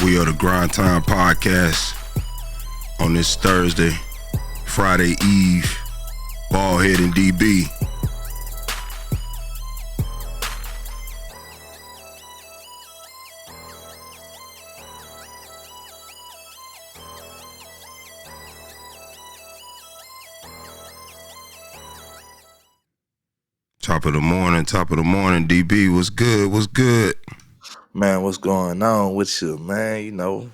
We are the Grindtime podcast on this Thursday, Friday Eve. Baldhead and DB. Top of the morning, DB. What's good? Man, what's going on with you, man? You know,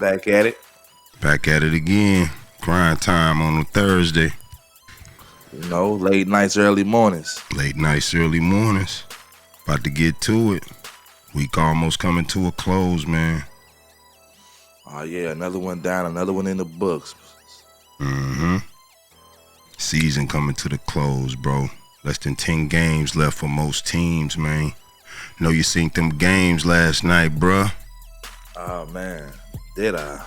back at it. Back at it again. Grind time on a Thursday. You know, late nights, early mornings. About to get to it. Week almost coming to a close, man. Oh, yeah, another one down, another one in the books. Season coming to the close, bro. Less than 10 games left for most teams, man. Know you seen them games last night, bruh. Oh, man. Did I?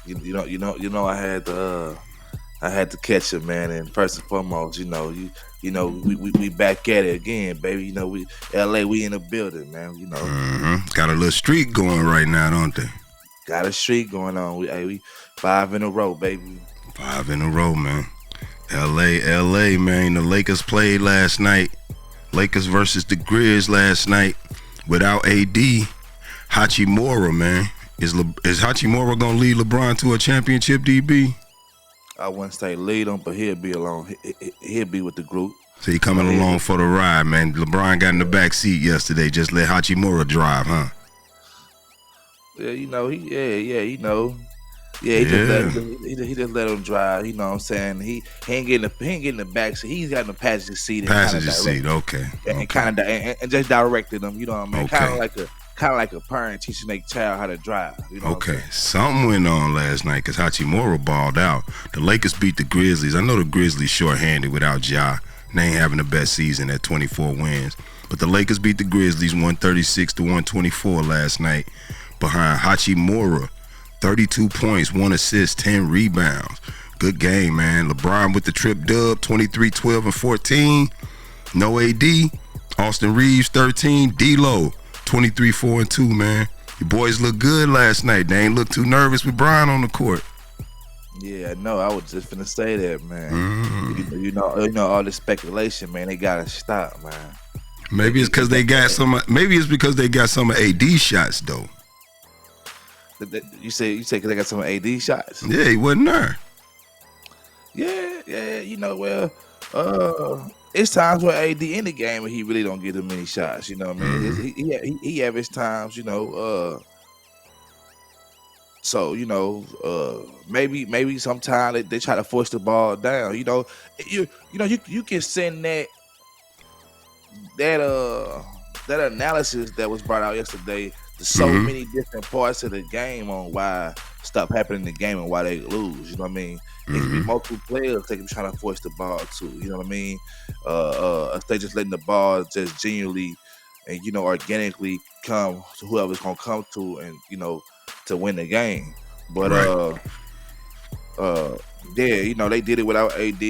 You know, I had to catch it, man. And first and foremost, we back at it again, baby. You know, LA, we in the building, man. You know, got a little streak going right now, don't they? Got a streak going on. We 5 in a row, baby. 5 in a row, man. LA, man. The Lakers played last night. Lakers versus the Grizz last night without AD. Hachimura, man. Is Hachimura gonna lead LeBron to a championship, DB? I wouldn't say lead him, but he'll be along. He'll be with the group. So he coming along for the ride, man. LeBron got in the back seat yesterday. Just let Hachimura drive, huh? Yeah, you know, he just let him drive. You know what I'm saying? He ain't getting the back seat. He's got in the passenger seat. Passenger seat, okay. And kind of and just directed them. You know what I mean? Okay. Kind of like a parent teaching their child how to drive. You know okay. Something went on last night because Hachimura balled out. The Lakers beat the Grizzlies. I know the Grizzlies shorthanded without Ja. They ain't having the best season at 24 wins. But the Lakers beat the Grizzlies 136-124 last night behind Hachimura. 32 points, 1 assist, 10 rebounds. Good game, man. LeBron with the trip dub, 23, 12, and 14. No AD. Austin Reeves, 13. D-Lo, 23, 4, and 2, man. Your boys look good last night. They ain't look too nervous with Brian on the court. Yeah, no, I was just finna say that, man. You know, all this speculation, man, they gotta stop, man. Maybe it's because they got some. Maybe it's because they got some AD shots, though. You say because they got some AD shots? Yeah, he wasn't there. Yeah. You know, well, it's times where AD in the game and he really don't get them many shots. You know what I mean? He have his times. You know, so you know, maybe sometimes they try to force the ball down. You know, you can send that analysis that was brought out yesterday. There's so many different parts of the game on why stuff happened in the game and why they lose. You know what I mean? It can be multiple players they can try to force the ball to. You know what I mean? If they just letting the ball just genuinely and organically come to whoever's gonna come to and to win the game. But they did it without AD.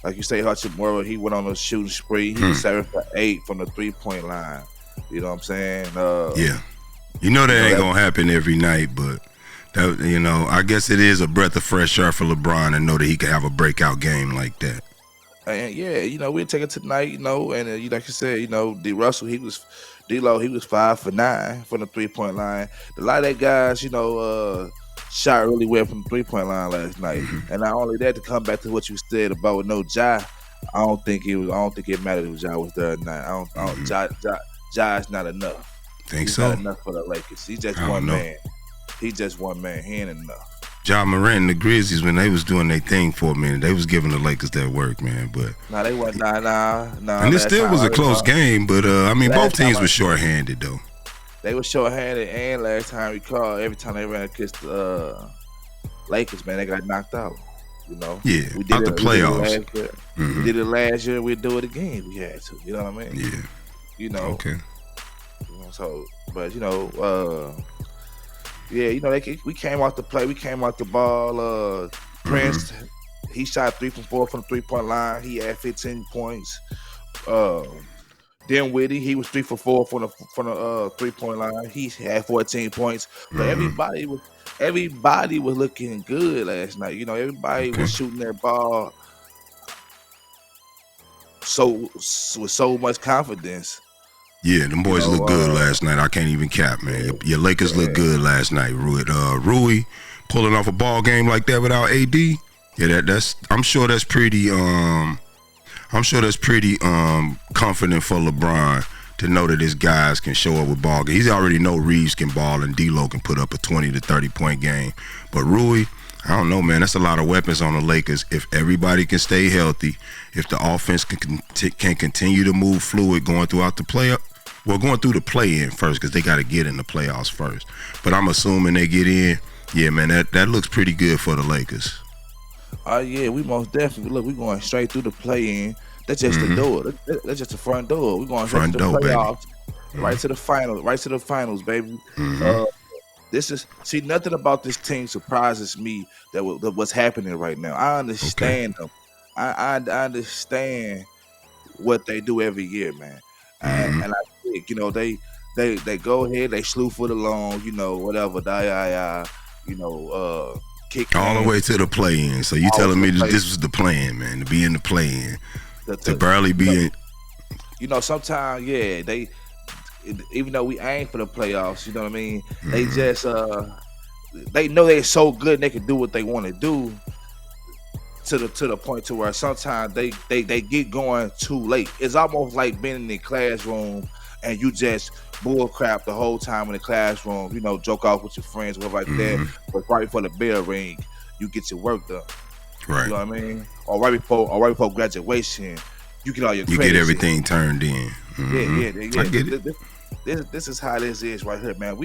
Like you say, Hachimura, he went on a shooting spree. He was 7 for 8 from the 3-point line. You know what I'm saying? Yeah. You know that ain't gonna happen every night, but that, I guess it is a breath of fresh air for LeBron and know that he could have a breakout game like that. And we'll take it tonight, and like you said, D. Russell, D-Lo, he was 5 for 9 from the 3-point line. A lot of that guys, shot really well from the 3-point line last night. And not only that, to come back to what you said about no Ja, I don't think it mattered if Ja was there or not. Ja is not enough. He's not enough for the Lakers. He's just one man. He's just one man. He ain't enough. Ja Morant and the Grizzlies, when they was doing their thing for a minute, they was giving the Lakers that work, man. But they wasn't. Nah. And it still was a close game, but both teams were shorthanded though. They were shorthanded, and last time we called, every time they ran against the Lakers, man, they got knocked out. Yeah, we did out the playoffs. We did it last year. We'd do it again. We had to. You know what I mean? Yeah. Okay. So, but we came off the play. We came off the ball. Prince, he shot 3 from 4 from the 3-point line. He had 15 points. Dinwiddie, he was 3 for 4 from the 3-point line. He had 14 points. But everybody was looking good last night. You know, everybody was shooting their ball with so much confidence. Yeah, them boys look good last night. I can't even cap, man. Your Lakers look good last night. Rui pulling off a ball game like that without AD. Yeah, I'm sure that's pretty confident for LeBron to know that his guys can show up with ball games. He's already know Reeves can ball and D'Lo can put up a 20 to 30 point game. But Rui, I don't know, man. That's a lot of weapons on the Lakers. If everybody can stay healthy, if the offense can continue to move fluid going throughout the going through the play-in first, because they got to get in the playoffs first. But I'm assuming they get in. Yeah, man, that looks pretty good for the Lakers. Yeah, we most definitely we're going straight through the play-in. That's just the door. That's just the front door. We're going straight to the playoffs, right to the finals, baby. Nothing about this team surprises me that what's happening right now. I understand them. I understand what they do every year, man. And I think, you know, they go ahead, they slew for the long, you know, whatever, kick all the way to the play-in. So you telling me that this was the plan, man, to be in the play-in, to barely be in. You know, sometimes, yeah, they, even though we aim for the playoffs, you know what I mean, they just they know they're so good they can do what they want to do to the point to where sometimes they get going too late. It's almost like being in the classroom and you just bull crap the whole time in the classroom, you know, joke off with your friends, whatever like that. But right before the bell ring, you get your work done. Right. You know what I mean? Or right before graduation, you get all your credits. You get everything turned in. Yeah. I get it. This is how this is right here, man.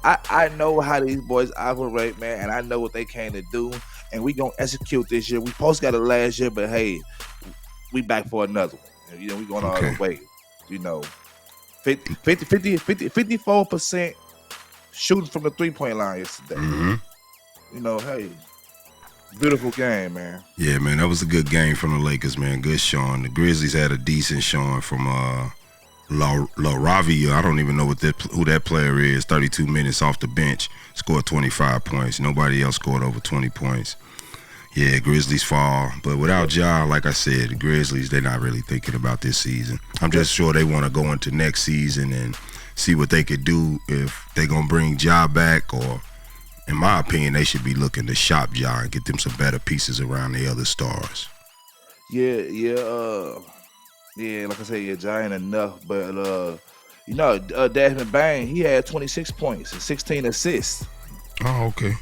I know how these boys operate, man, and I know what they came to do, and we gonna execute this year. We post got it last year, but hey, we back for another one. You know, we going all the way. You know, 54% shooting from the 3-point line yesterday. You know, hey, beautiful game, man. Yeah, man, that was a good game from the Lakers, man. Good showing. The Grizzlies had a decent showing from LaRavia. I don't even know who that player is. 32 minutes off the bench, scored 25 points. Nobody else scored over 20 points. Yeah, Grizzlies fall. But without Ja, like I said, the Grizzlies, they're not really thinking about this season. I'm just sure they want to go into next season and see what they could do if they're going to bring Ja back, or, in my opinion, they should be looking to shop Ja and get them some better pieces around the other stars. Yeah, like I said, Ja ain't enough. But, you know, Desmond Bain, he had 26 points and 16 assists. Oh, okay.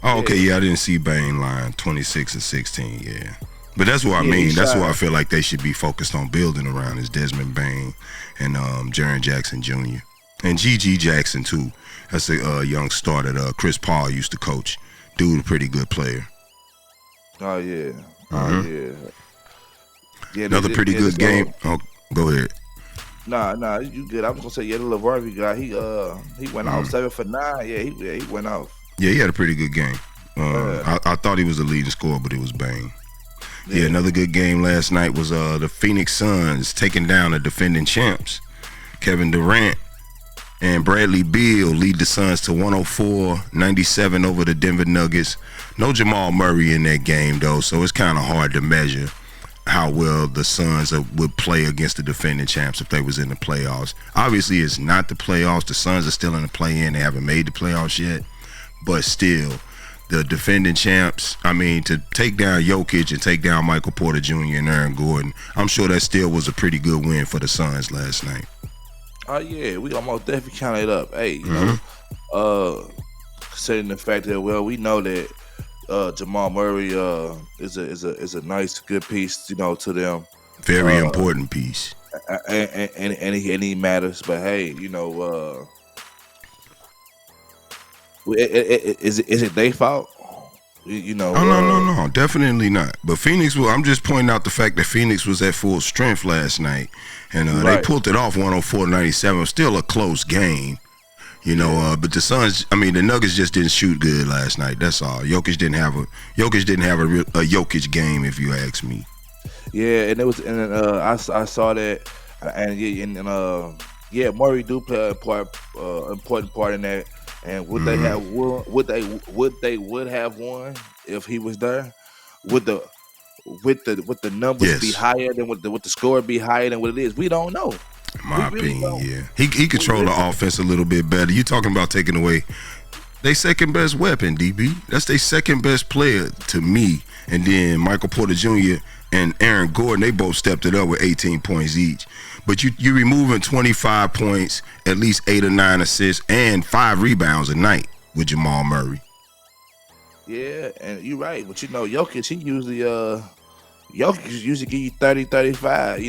Oh, okay, yeah, I didn't see Bain line 26 and 16, yeah. But that's what I mean. That's what I feel like they should be focused on building around, is Desmond Bain and Jaren Jackson Jr. And G.G. Jackson, too. That's a young star that Chris Paul used to coach. Dude, a pretty good player. Oh, yeah. Yeah, another pretty good game. Oh, go ahead. Nah, you good. I was gonna say, the LaVarvey guy, he went off 7 for 9. Yeah, he went off. Yeah, he had a pretty good game. I thought he was the leading scorer, but it was Bain. Yeah, another good game last night was the Phoenix Suns taking down the defending champs. Kevin Durant and Bradley Beal lead the Suns to 104-97 over the Denver Nuggets. No Jamal Murray in that game, though, so it's kind of hard to measure how well the Suns would play against the defending champs if they was in the playoffs. Obviously, it's not the playoffs. The Suns are still in the play-in. They haven't made the playoffs yet. But still, the defending champs, I mean, to take down Jokic and take down Michael Porter Jr. and Aaron Gordon, I'm sure that still was a pretty good win for the Suns last night. Oh, yeah, we almost definitely count it up. Hey, you know, considering the fact that, well, we know that Jamal Murray is a nice, good piece, you know, to them. Very important piece. And he matters. But hey, you know, is it their fault? You know? No, definitely not. But Phoenix, I'm just pointing out the fact that Phoenix was at full strength last night, and they pulled it off 104-97. Still a close game. You know, but the Suns, I mean, the Nuggets just didn't shoot good last night. That's all. Jokic didn't have a Jokic game, if you ask me. Yeah, and I saw that. Yeah, Murray do play an important part in that. And would have won if he was there? Would the numbers be Yes. higher than would the score be higher than what it is? We don't know. In my We really opinion, don't. yeah. He controlled the offense a little bit better. You talking about taking away they second best weapon, DB. That's their second best player to me. And then Michael Porter Jr. and Aaron Gordon, they both stepped it up with 18 points each. But you removing 25 points, at least 8 or 9 assists, and 5 rebounds a night with Jamal Murray. Yeah, and you're right. But Jokic, Jokic usually give you 30, 35.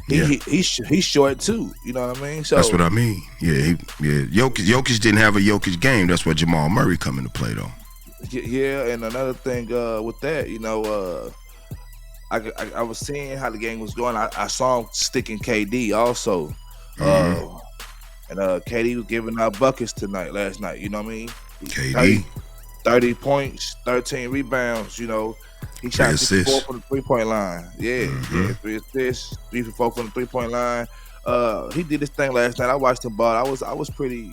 He's short too. You know what I mean? So that's what I mean. Yeah, Jokic didn't have a Jokic game. That's where Jamal Murray come into play though. Yeah, and another thing with that, I was seeing how the game was going. I saw him sticking KD also. And KD was giving out buckets last night. You know what I mean? KD. 30 points, 13 rebounds, He shot 3 for 4 from the 3-point line. Yeah, 3 assists, 3 for 4 from the 3-point line. He did this thing last night. I watched him ball. I was pretty,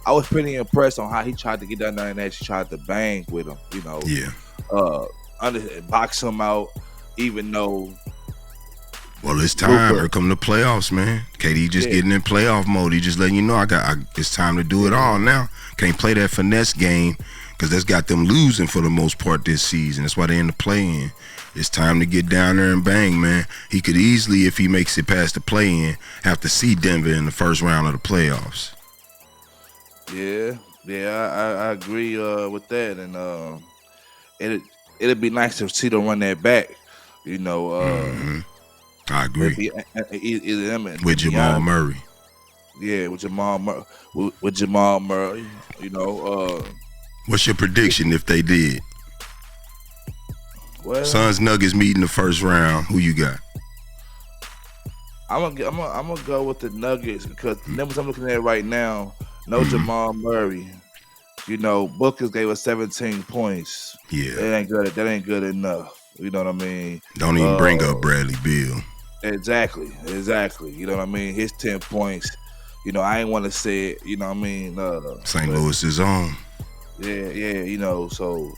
I was pretty impressed on how he tried to get down there and actually tried to bang with him, Yeah. Box him out, even though. Well, it's time. Here come the playoffs, man. KD just getting in playoff mode. He just letting you know it's time to do it all now. Can't play that finesse game. Because that's got them losing for the most part this season. That's why they in the play-in. It's time to get down there and bang, man. He could easily, if he makes it past the play-in, have to see Denver in the first round of the playoffs. Yeah, I agree with that. And it'd be nice to see them run that back. I agree. Either them with Jamal Murray. Yeah, with Jamal Murray. What's your prediction if they did? Well, Suns Nuggets meet in the first round. Who you got? I'm gonna go with the Nuggets because the numbers I'm looking at right now, no Jamal Murray. Booker's gave us 17 points. Yeah, that ain't good enough. You know what I mean? Don't even bring up Bradley Beal. Exactly. You know what I mean? His 10 points. I ain't want to say it. You know what I mean? St. Louis is on. Yeah. So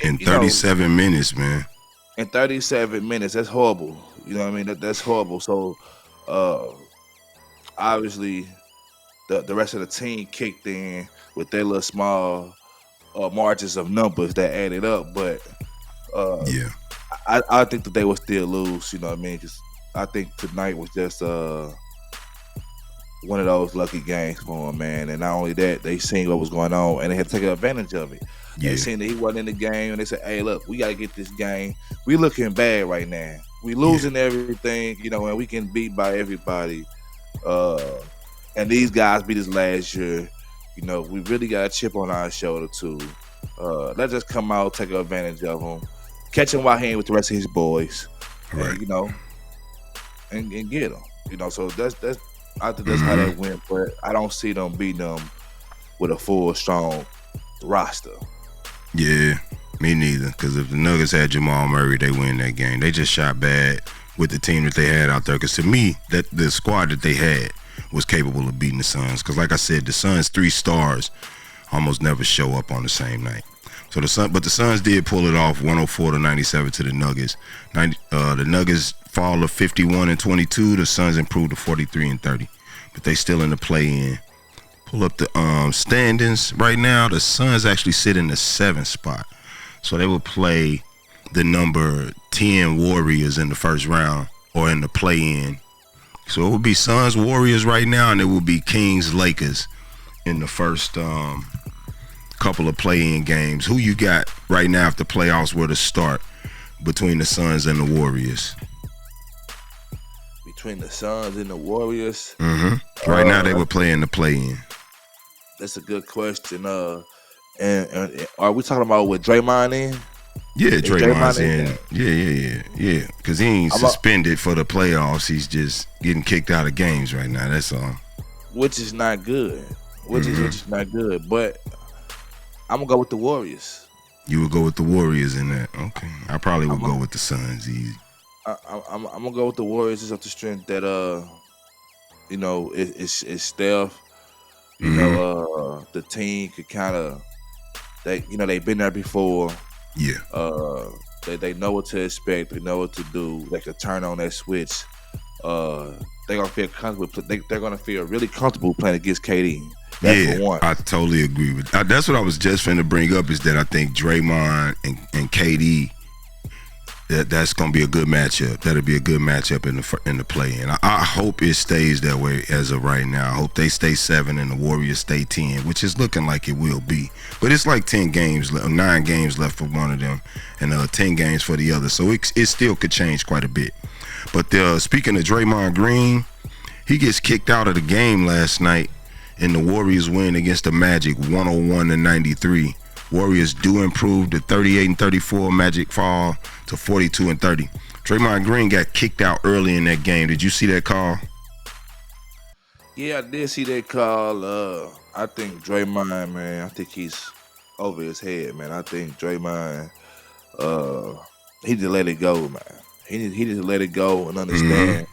in 37 minutes, man. In 37 minutes, that's horrible. You know what I mean? That's horrible. So obviously the rest of the team kicked in with their little small margins of numbers that added up. But I think that they will still lose. You know what I mean? Because I think tonight was just one of those lucky games for him, man. And not only that, they seen what was going on and they had to take advantage of it. Yeah. They seen that he wasn't in the game and they said, hey, look, we got to get this game. We looking bad right now. We losing everything, and we can beat by everybody. And these guys beat us last year. We really got a chip on our shoulder too. Let's just come out, take advantage of him, catch him while he ain't with the rest of his boys, right? And get him. So that's I think that's how that went. But I don't see them beating them with a full strong roster. Yeah, me neither. Because if the Nuggets had Jamal Murray, they win that game. They just shot bad with the team that they had out there. Because to me, that the squad that they had was capable of beating the Suns. Because like I said, the Suns' 3 stars almost never show up on the same night. So the Suns did pull it off, 104-97 to the Nuggets. The Nuggets fall to 51-22. The Suns improved to 43-30, but they still in the play-in. Pull up the standings right now. The Suns actually sit in the 7th spot, so they will play the number 10 Warriors in the first round or in the play-in. So it will be Suns Warriors right now, and it will be Kings Lakers in the first couple of play-in games. Who you got right now if the playoffs were to start between the Suns and the Warriors? Between the Suns and the Warriors? Right now they were playing the play-in. That's a good question. And are we talking about with Draymond in? Yeah, Draymond's in. Yeah. Because he ain't suspended for the playoffs. He's just getting kicked out of games right now. That's all. Which is not good. Which is not good. But I'm going to go with the Warriors. You would go with the Warriors in that? Okay. I probably would go with the Suns easy. I'm gonna go with the Warriors just off the strength that it's Steph. The team could kind of they've been there before. Yeah. They know what to expect. They know what to do. They could turn on that switch. They're gonna feel comfortable. They're gonna feel really comfortable playing against KD. That's for one. I totally agree with that. That's what I was just finna bring up, is that I think Draymond and KD, that's gonna be a good matchup. That'll be a good matchup in the play. And I hope it stays that way as of right now. I hope they stay 7 and the Warriors stay 10, which is looking like it will be. But it's like 9 games left for one of them, and 10 games for the other. So it still could change quite a bit. But speaking of Draymond Green, he gets kicked out of the game last night in the Warriors win against the Magic, 101-93. Warriors do improve to 38-34. Magic fall to 42-30. Draymond Green got kicked out early in that game. Did you see that call? Yeah, I did see that call. I think Draymond, man, I think he's over his head, man. I think Draymond, he just let it go, man. He just let it go and understand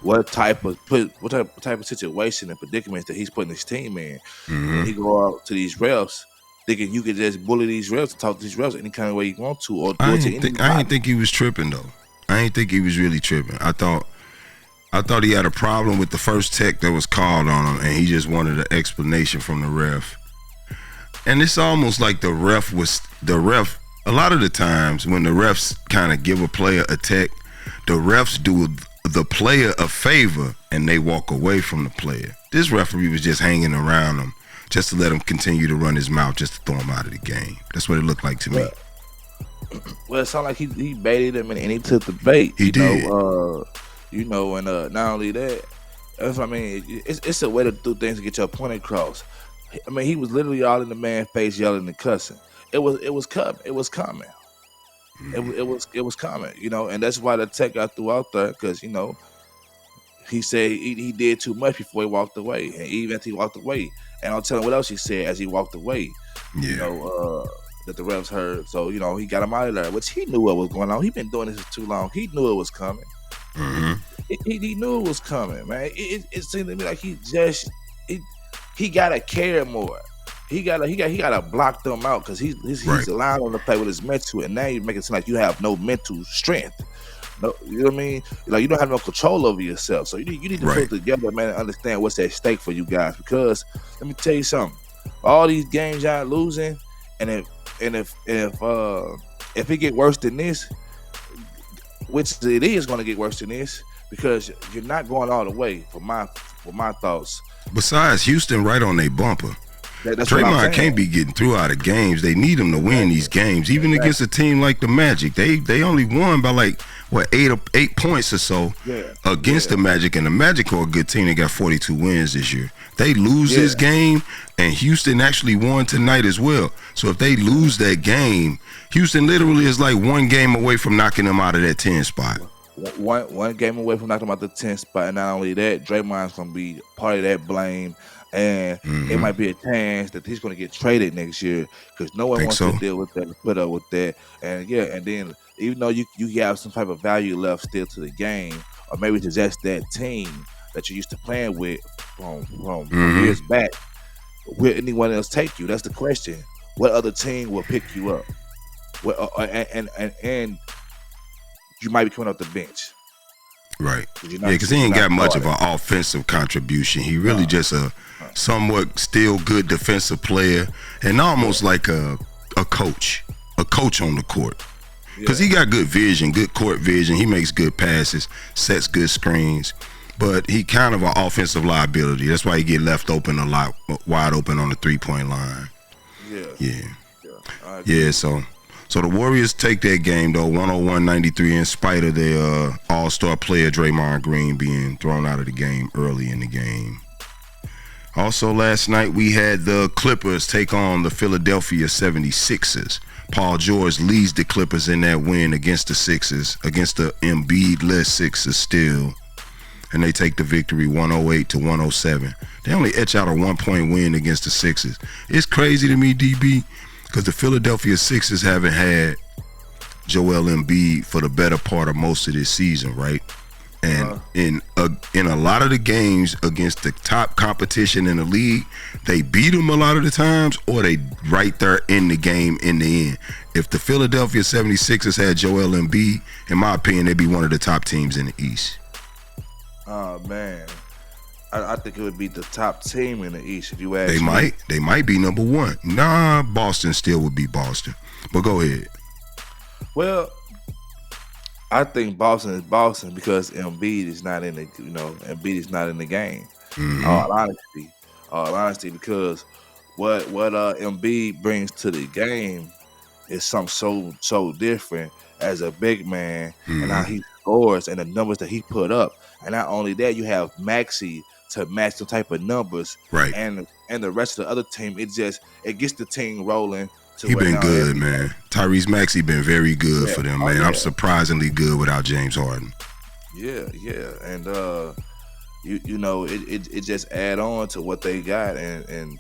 what type of situation and predicaments that he's putting his team in. When he go out to these refs, thinking you could just bully these refs and talk to these refs any kind of way you want to, or do it to anybody. I didn't think he was tripping though. I didn't think he was really tripping. I thought he had a problem with the first tech that was called on him, and he just wanted an explanation from the ref. And it's almost like the ref. A lot of the times when the refs kind of give a player a tech, the refs do the player a favor and they walk away from the player. This referee was just hanging around him just to let him continue to run his mouth, just to throw him out of the game. That's what it looked like to me. Well, it sounded like he baited him and he took the bait. He did. And not only that, that's what I mean. It's a way to do things to get your point across. I mean, he was literally all in the man's face yelling and cussing. It was coming. It was coming. It was coming. And that's why the tech got threw out there, because he said he did too much before he walked away, and even after he walked away, and I'll tell him what else he said as he walked away. That the refs heard. So he got him out of there, which he knew what was going on. He been doing this for too long. He knew it was coming. He knew it was coming, man. It seemed to me like he gotta care more. He gotta block them out, because he's allowing them to play with his mental, and now you make it seem like you have no mental strength. No, you know what I mean? Like, you don't have no control over yourself. So you need to put it together, man, and understand what's at stake for you guys. Because let me tell you something. All these games y'all losing, and if it get worse than this, which it is going to get worse than this, because you're not going all the way. For my thoughts. Besides, Houston right on their bumper. Draymond can't be getting through out of games. They need him to win these games, even against a team like the Magic. They only won by like 8 points or so against the Magic, and the Magic are a good team. They got 42 wins this year. They lose this game, and Houston actually won tonight as well. So if they lose that game, Houston literally is like one game away from knocking them out of that 10 spot. One game away from knocking them out the 10 spot, and not only that, Draymond's gonna be part of that blame. And it might be a chance that he's going to get traded next year, because no one wants to deal with that, put up with that. And then even though you have some type of value left still to the game, or maybe it's just that team that you're used to playing with from years back, will anyone else take you? That's the question. What other team will pick you up? And you might be coming off the bench. Right. Because he ain't got much of an offensive contribution. He really just a somewhat still good defensive player, and almost like a coach on the court. Because he got good vision, good court vision. He makes good passes, sets good screens, but he kind of an offensive liability. That's why he get left open a lot, wide open on the 3-point line. So the Warriors take that game, though, 101-93, in spite of their all-star player Draymond Green being thrown out of the game early in the game. Also last night, we had the Clippers take on the Philadelphia 76ers. Paul George leads the Clippers in that win against the Sixers, against the Embiid-less Sixers still. And they take the victory 108-107. They only etch out a 1-point win against the Sixers. It's crazy to me, DB, because the Philadelphia Sixers haven't had Joel Embiid for the better part of most of this season, right? And in a lot of the games against the top competition in the league, they beat them a lot of the times, or they right there in the game in the end. If the Philadelphia 76ers had Joel Embiid, in my opinion, they'd be one of the top teams in the East. Oh man, I think it would be the top team in the East if you ask me. They might be number one. Nah, Boston still would be Boston. But go ahead. Well, I think Boston is Boston because Embiid is not in the Embiid is not in the game. All honesty, because what Embiid brings to the game is something so different as a big man, and how he scores and the numbers that he put up. And not only that, you have Maxey to match the type of numbers, right? And the rest of the other team, it gets the team rolling. He been good, man. Tyrese Maxey been very good for them, man. I'm surprisingly good without James Harden. Yeah, and it just add on to what they got, and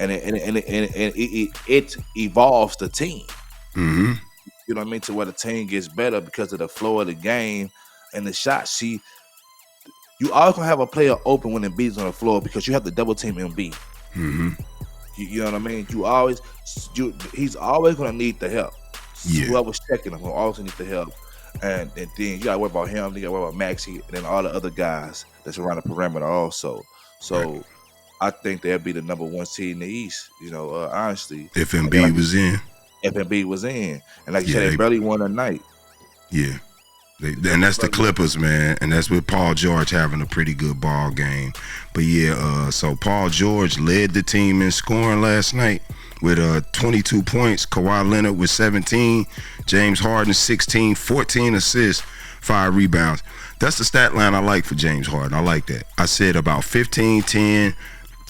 it evolves the team. Mm-hmm. You know what I mean? To where the team gets better because of the flow of the game and the shot. See, you always gonna have a player open when Embiid's on the floor because you have to double team Embiid. Mm-hmm. You know what I mean? He's always gonna need the help. Yeah. Whoever's checking him will always need the help. And then you gotta worry about him, you gotta worry about Maxey, and then all the other guys that's around the perimeter also. So right. I think they'll be the number one seed in the East, honestly. If Embiid was in. If Embiid was in. And like you said, they barely won a night. Yeah. And that's the Clippers, man. And that's with Paul George having a pretty good ball game. But yeah, so Paul George led the team in scoring last night with 22 points. Kawhi Leonard with 17. James Harden 16, 14 assists, 5 rebounds. That's the stat line I like for James Harden. I like that. I said about 15, 10.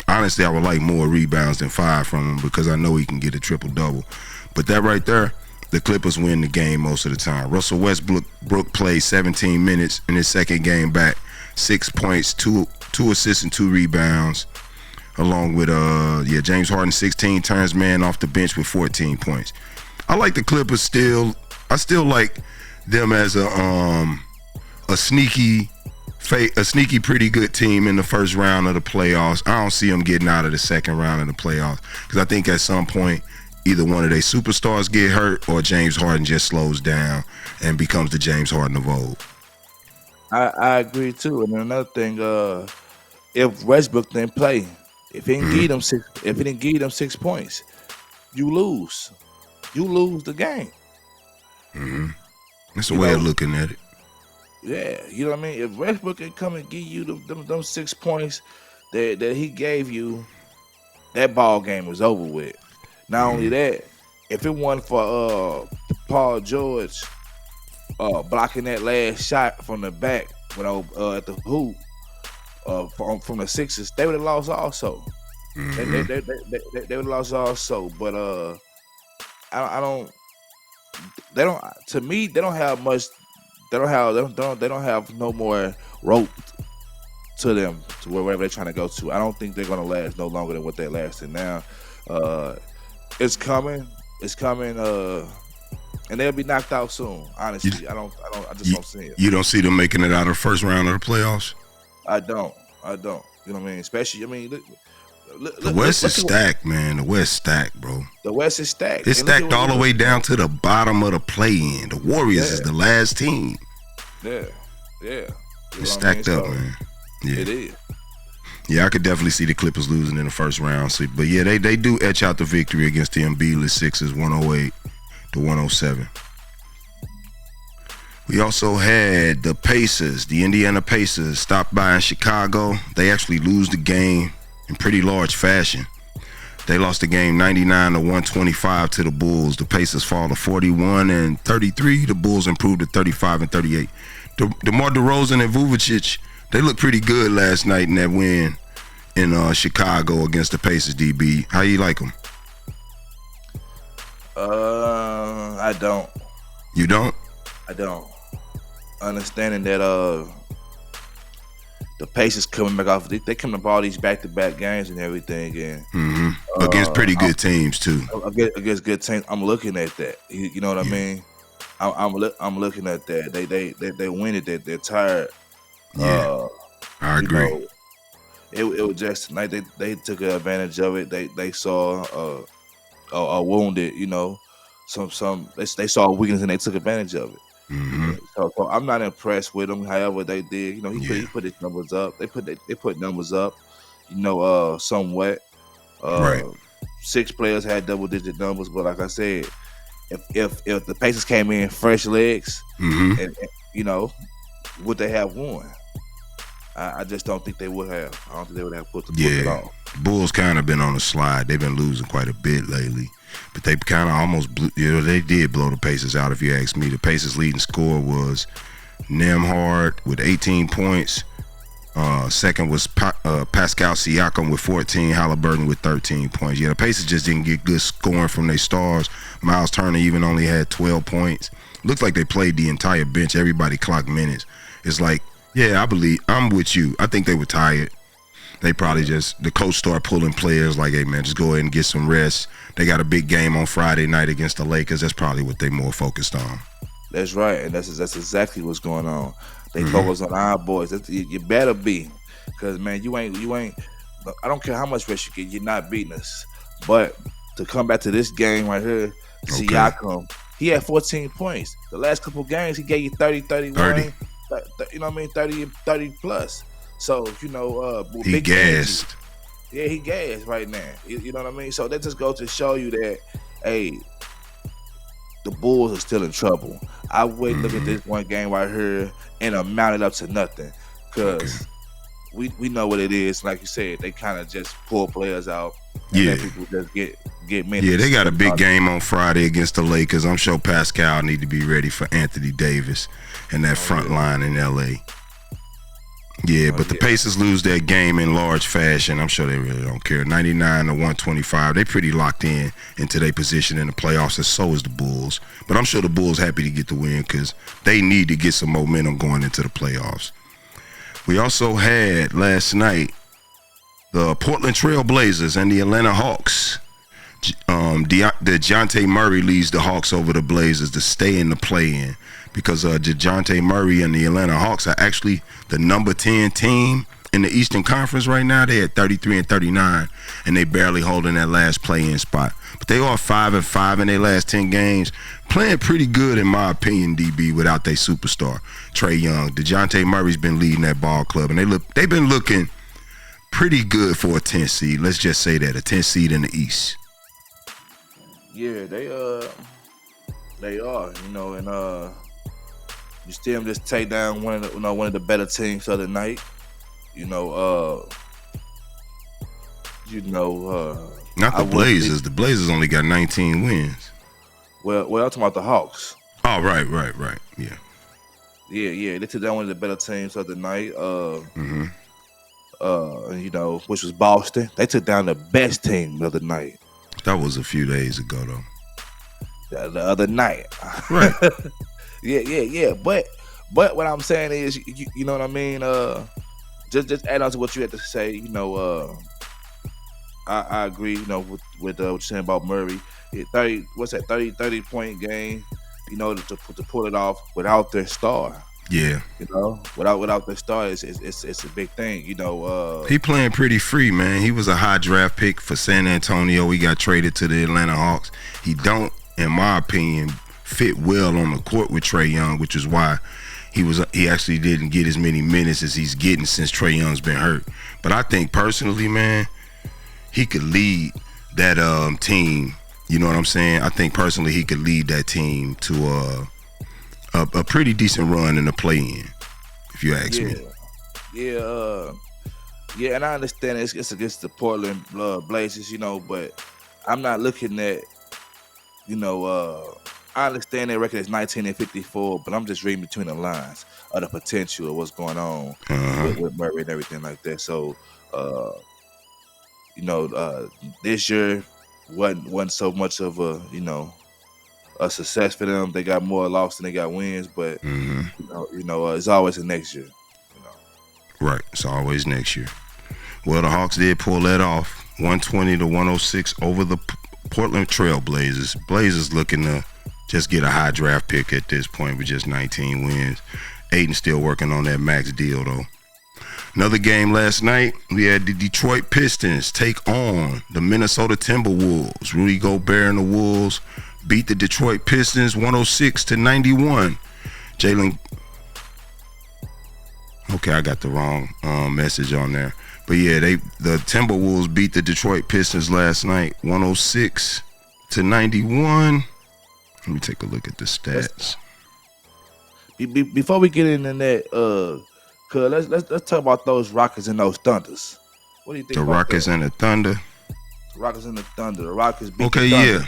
Honestly, I would like more rebounds than 5 from him because I know he can get a triple-double. But that right there, the Clippers win the game most of the time. Russell Westbrook played 17 minutes in his second game back, 6 points, 2 assists and 2 rebounds, along with James Harden 16, turns man off the bench with 14 points. I like the Clippers still. I still like them as a sneaky pretty good team in the first round of the playoffs. I don't see them getting out of the second round of the playoffs because I think at some point either one of their superstars get hurt or James Harden just slows down and becomes the James Harden of old. I agree too. And another thing, if Westbrook didn't play, if he didn't give them 6 points, you lose. You lose the game. Mm-hmm. That's a way of looking at it. Yeah, you know what I mean? If Westbrook can come and give you them 6 points that he gave you, that ball game was over with. Not only that, if it wasn't for Paul George blocking that last shot from the back when at the hoop from the Sixers, they would have lost also. Mm-hmm. They would have lost also. But I don't. They don't. To me, they don't have much. They don't have no more rope to them to wherever they're trying to go to. I don't think they're gonna last no longer than what they're lasting now. It's coming, and they'll be knocked out soon. Honestly, I just don't see it. You don't see them making it out of the first round of the playoffs? I don't. You know what I mean? Especially, the West is stacked, man. The West stacked, bro. The West is stacked. It's stacked all the way down to the bottom of the play-in. The Warriors is the last team. Yeah. It's stacked up, man. Yeah. It is. Yeah, I could definitely see the Clippers losing in the first round. But yeah, they do etch out the victory against the Embiidless Sixers, 108-107. We also had the Pacers, the Indiana Pacers, stop by in Chicago. They actually lose the game in pretty large fashion. They lost the game 99-125 to the Bulls. The Pacers fall to 41-33. The Bulls improved to 35-38. DeMar DeRozan and Vucevic, they looked pretty good last night in that win in Chicago against the Pacers, DB. How you like them? I don't. You don't? I don't. Understanding that the Pacers coming back off, they coming up all these back-to-back games and everything, and against pretty good teams too. Against good teams, I'm looking at that. You know what I mean? I'm looking at that. They win it. They're tired. Yeah, I You agree. know, it was just tonight. They took advantage of it. They saw a wounded. They saw a weakness and they took advantage of it. Mm-hmm. So I'm not impressed with them. However, they did. He put his numbers up. They put numbers up. Somewhat. Right. 6 players had double-digit numbers, but like I said, if the Pacers came in fresh legs, Mm-hmm. and would they have won? I just don't think they would have. I don't think they would have put it off. The Bulls kind of been on a slide. They've been losing quite a bit lately, but they kind of almost blew. They did blow the Pacers out. If you ask me, the Pacers' leading scorer was Nembhard with 18 points. Second was Pascal Siakam with 14, Halliburton with 13 points. Yeah, the Pacers just didn't get good scoring from their stars. Miles Turner even only had 12 points. Looks like they played the entire bench. Everybody clocked minutes. It's like, yeah, I'm with you. I think they were tired. They probably the coach started pulling players like, hey, man, just go ahead and get some rest. They got a big game on Friday night against the Lakers. That's probably what they more focused on. That's right, and that's exactly what's going on. They focus on our boys. You better be, because man, you ain't. I don't care how much rest you get, you're not beating us. But to come back to this game right here, Siakam, he had 14 points. The last couple games, he gave you 30, 31. 30. 30 plus. So He big gassed. games. Yeah, he gassed right now. You know what I mean? So that just goes to show you that, hey, the Bulls are still in trouble. I wouldn't look at this one game right here and amount it up to nothing, because we know what it is. Like you said, they kind of just pull players out. And let people just get minutes. Yeah, they got a big game on Friday against the Lakers. I'm sure Pascal need to be ready for Anthony Davis and that front line in L.A. Yeah, but the Pacers lose that game in large fashion. I'm sure they really don't care. 99 to 125. They pretty locked into their position in the playoffs, and so is the Bulls. But I'm sure the Bulls happy to get the win because they need to get some momentum going into the playoffs. We also had last night the Portland Trail Blazers and the Atlanta Hawks. DeJounte Murray leads the Hawks over the Blazers to stay in the play-in, because DeJounte Murray and the Atlanta Hawks are actually the number 10 team in the Eastern Conference right now. They at 33 and 39, and they barely holding that last play-in spot. But they are 5-5 in their last 10 games, playing pretty good in my opinion, DB, without their superstar, Trae Young. DeJounte Murray's been leading that ball club, and they've been looking pretty good for a 10 seed. Let's just say that, a 10 seed in the East. Yeah, they are, and you see them just take down one of the better teams of the night. Not the Blazers. The Blazers only got 19 wins. Well, I'm talking about the Hawks. Oh, right. Yeah. Yeah. They took down one of the better teams of the night. Which was Boston. They took down the best team of the night. That was a few days ago, though. The other night. Right. Yeah. But what I'm saying is, you know what I mean? Just add on to what you had to say. I agree. With what you're saying about Murray. 30 point game. To pull it off without their star. Yeah. Without their star, it's a big thing. He playing pretty free, man. He was a high draft pick for San Antonio. He got traded to the Atlanta Hawks. He don't, in my opinion, fit well on the court with Trae Young, which is why he actually didn't get as many minutes as he's getting since Trae Young's been hurt. But I think personally, man, he could lead that team. You know what I'm saying? I think personally he could lead that team to a pretty decent run in the play-in, if you ask me. Yeah, and I understand it's against the Portland Blazers, but I'm not looking at, I understand their record is 19 and 54, but I'm just reading between the lines of the potential of what's going on with Murray and everything like that. So, this year wasn't so much of a success for them. They got more losses than they got wins, but it's always the next year. Right, it's always next year. Well, the Hawks did pull that off, 120 to 106 over the Portland Trail Blazers. Blazers looking to just get a high draft pick at this point with just 19 wins. Aiden's still working on that max deal, though. Another game last night, we had the Detroit Pistons take on the Minnesota Timberwolves. Rudy Gobert and the Wolves beat the Detroit Pistons 106-91. Jalen. Okay, I got the wrong message on there. But yeah, the Timberwolves beat the Detroit Pistons last night 106-91. Let me take a look at the stats. Before we get into that, let's talk about those Rockets and those Thunders. What do you think? The about Rockets that? and the Thunder. The Rockets and the Thunder. The Rockets beat Okay, the Thunder.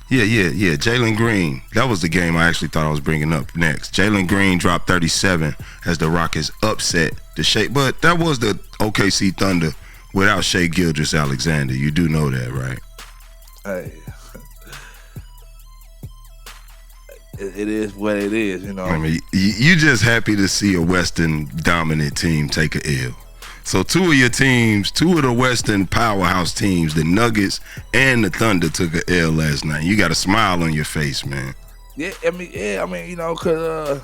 yeah. Jalen Green. That was the game I actually thought I was bringing up next. Jalen Green dropped 37 as the Rockets upset the Shea. But that was the OKC Thunder without Shea Gilgeous-Alexander. You do know that, right? Hey. It is what it is, you know. I mean, you just happy to see a Western dominant team take a L. So two of the Western powerhouse teams, the Nuggets and the Thunder, took a L last night. You got a smile on your face, man. Yeah, I mean, you know, cause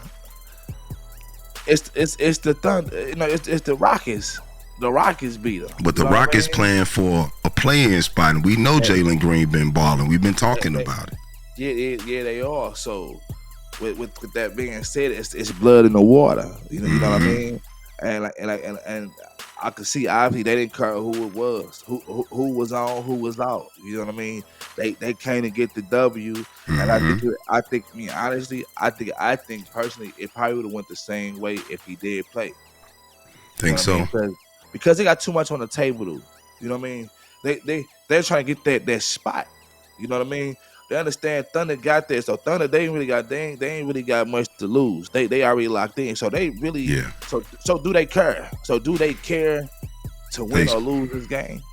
it's the Thunder, you know, it's the Rockets. The Rockets beat them. But the Rockets playing for a play-in spot, and we know Jalen Green been balling. We've been talking about it. Yeah, they are. So, with that being said, it's blood in the water. You know what I mean? And I could see obviously they didn't care who it was, who was on, who was out. You know what I mean? They came to get the W, and I think personally, it probably would have went the same way if he did play. Think so? Because they got too much on the table, though. You know what I mean? They're trying to get that spot. You know what I mean? They understand Thunder got there, so Thunder they ain't really got much to lose. They already locked in, so they really So do they care? So do they care to win or lose this game?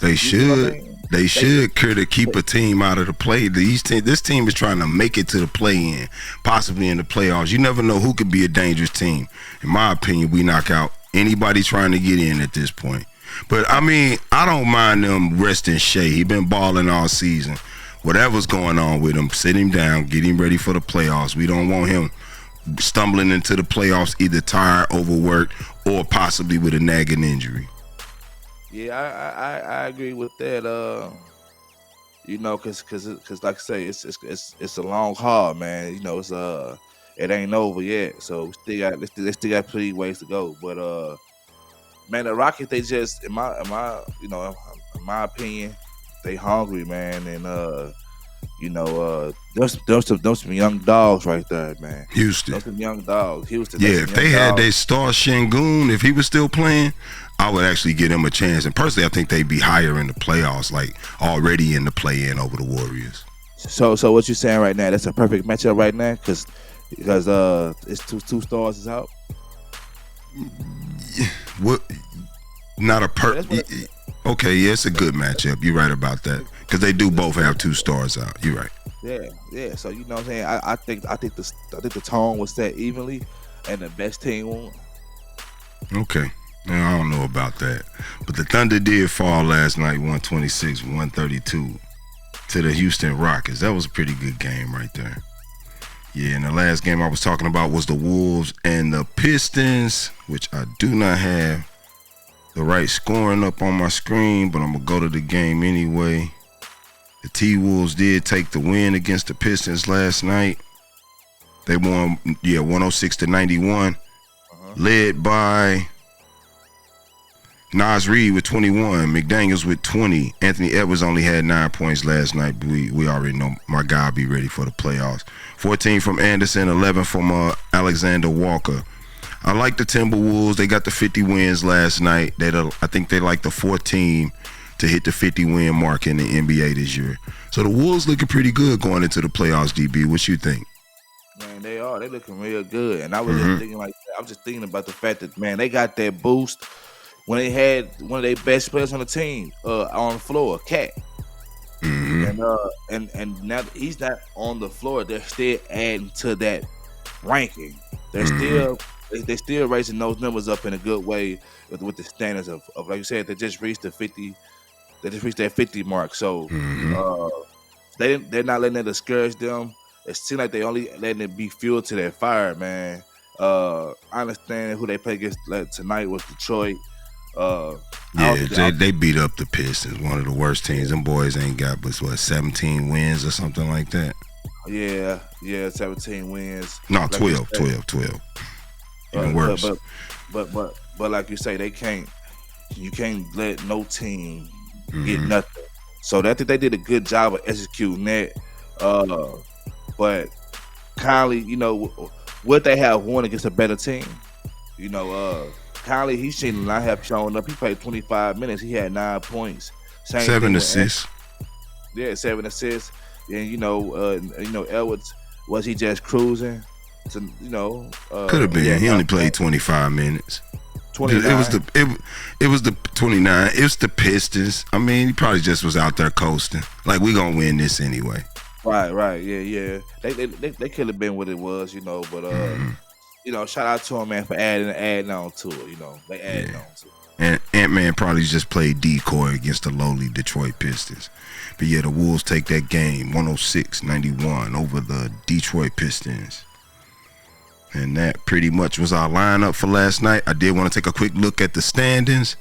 They should. They should care to keep a team out of the play. This team is trying to make it to the play-in, possibly in the playoffs. You never know who could be a dangerous team. In my opinion, we knock out anybody trying to get in at this point. But I mean, I don't mind them resting Shea. He been balling all season. Whatever's going on with him, sit him down, get him ready for the playoffs. We don't want him stumbling into the playoffs either tired, overworked, or possibly with a nagging injury. Yeah, I agree with that. You know, cause like I say, it's a long haul, man. You know, it ain't over yet, so they still got pretty ways to go. But man, the Rockets, they just in my opinion, they hungry, man, and those some young dogs right there, man. Houston. Those some young dogs. Houston. Yeah, if they had their star Şengün, if he was still playing, I would actually give him a chance. And personally, I think they'd be higher in the playoffs, like already in the play-in over the Warriors. So what you saying right now? That's a perfect matchup right now, because it's two stars is out. What? Not a Okay, yeah, it's a good matchup. You're right about that, because they do both have two stars out. You're right. Yeah. So you know what I'm saying. I think the tone was set evenly, and the best team won. Okay. Now, I don't know about that, but the Thunder did fall last night, 126-132, to the Houston Rockets. That was a pretty good game right there. Yeah, and the last game I was talking about was the Wolves and the Pistons, which I do not have the right scoring up on my screen, but I'm going to go to the game anyway. The T-Wolves did take the win against the Pistons last night. They won, 106-91, led by Nas Reed with 21, McDaniels with 20. Anthony Edwards only had 9 points last night, but we already know my guy will be ready for the playoffs. 14 from Anderson, 11 from Alexander Walker. I like the Timberwolves. They got the 50 wins last night. I think they're like the fourth team to hit the 50-win mark in the NBA this year. So the Wolves looking pretty good going into the playoffs, DB. What you think? Man, they are. They looking real good. And I was just thinking I was just thinking about the fact that, man, they got that boost when they had one of their best players on the team on the floor, Cat. And now that he's not on the floor, they're still adding to that ranking. They're still raising those numbers up in a good way with the standards of like you said, they just reached the 50. They just reached that 50 mark. So they're not letting that discourage them. it seems like they only letting it be fuel to their fire, man. I understand who they play against tonight was Detroit. They beat up the Pistons, one of the worst teams. Them boys ain't got but 17 wins or something like that. Yeah, 17 wins. No, 12. Even worse. But like you say, you can't let no team get nothing. So I think they did a good job of executing that. But Conley, would they have won against a better team? Conley, he should not have shown up. He played 25 minutes. He had 9 points. 7 assists. Yeah, 7 assists. And Edwards, was he just cruising? Could have been. He only played 25 minutes. 29. It was the 29. It was the Pistons. I mean, he probably just was out there coasting. Like, we gonna win this anyway. Right. Yeah. They could have been what it was, but shout out to him, man, for adding on to it. They added on to it. And Ant-Man probably just played decoy against the lowly Detroit Pistons. But yeah, the Wolves take that game 106-91 over the Detroit Pistons. And that pretty much was our lineup for last night. I did want to take a quick look at the standings.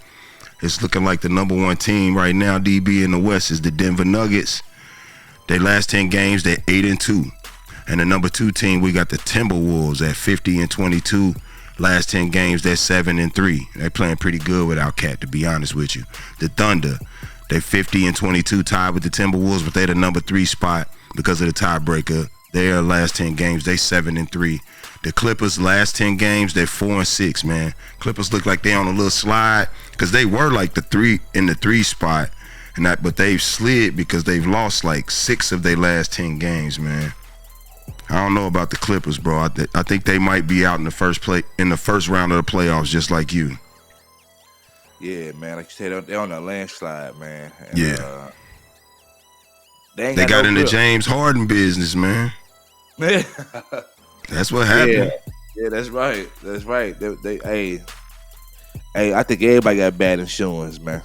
It's looking like the number one team right now, DB, in the West is the Denver Nuggets. Their last 10 games, they're 8-2. And the number 2 team, we got the Timberwolves at 50-22. Last 10 games, they're 7-3. They're playing pretty good without Cat, to be honest with you. The Thunder, they're 50-22, tied with the Timberwolves, but they're the number 3 spot because of the tiebreaker. Their last 10 games, they 7-3. The Clippers, last 10 games, they're 4-6, man. Clippers look like they on a little slide because they were like the 3 spot, but they've slid because they've lost like 6 of their last 10 games, man. I don't know about the Clippers, bro. I think they might be out in the first round of the playoffs, just like you. Yeah, man. Like you said, they're on a landslide, man. And, yeah. They got into James Harden business, man. That's what happened. Yeah, that's right. Hey, I think everybody got bad insurance, man.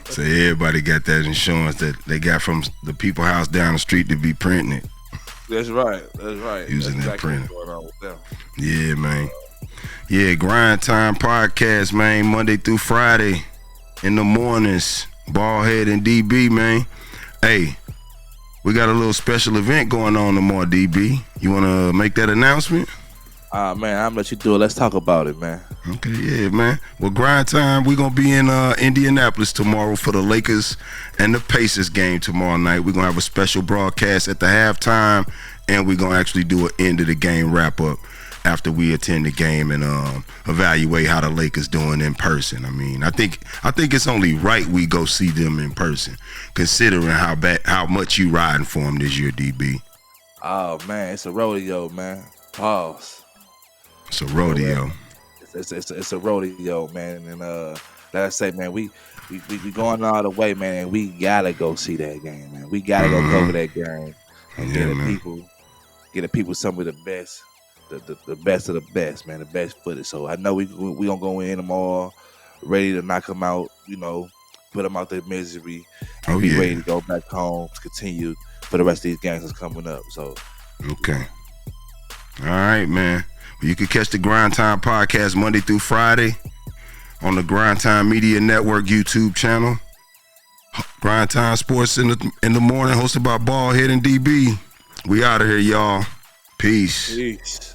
So everybody got that insurance that they got from the people house down the street to be printing it. That's right. Using that's that exactly printer. What's going on with them. Yeah, man. Yeah, Grindtime podcast, man. Monday through Friday in the mornings. Baldhead and DB, man. Hey, we got a little special event going on tomorrow, DB. You want to make that announcement? Man, I'm going to let you do it. Let's talk about it, man. Okay, yeah, man. Well, Grindtime, we're going to be in Indianapolis tomorrow for the Lakers and the Pacers game tomorrow night. We're going to have a special broadcast at the halftime, and we're going to actually do an end of the game wrap-up after we attend the game and evaluate how the Lakers doing in person. I mean, I think it's only right we go see them in person, considering how much you riding for them this year, DB. Oh, man, it's a rodeo, man. Pause. It's a rodeo. It's a rodeo, man. And like I say, man, we going all the way, man. And we gotta go see that game, man. We gotta go cover that game and get the people some of the best, the best of the best, man. The best footage. So I know we gonna go in tomorrow, ready to knock them out. Put them out their misery, and be ready to go back home to continue for the rest of these games that's coming up. So okay, all right, man. You can catch the Grindtime podcast Monday through Friday on the Grindtime Media Network YouTube channel. Grindtime Sports in the morning, hosted by Baldhead and DB. We out of here, y'all. Peace.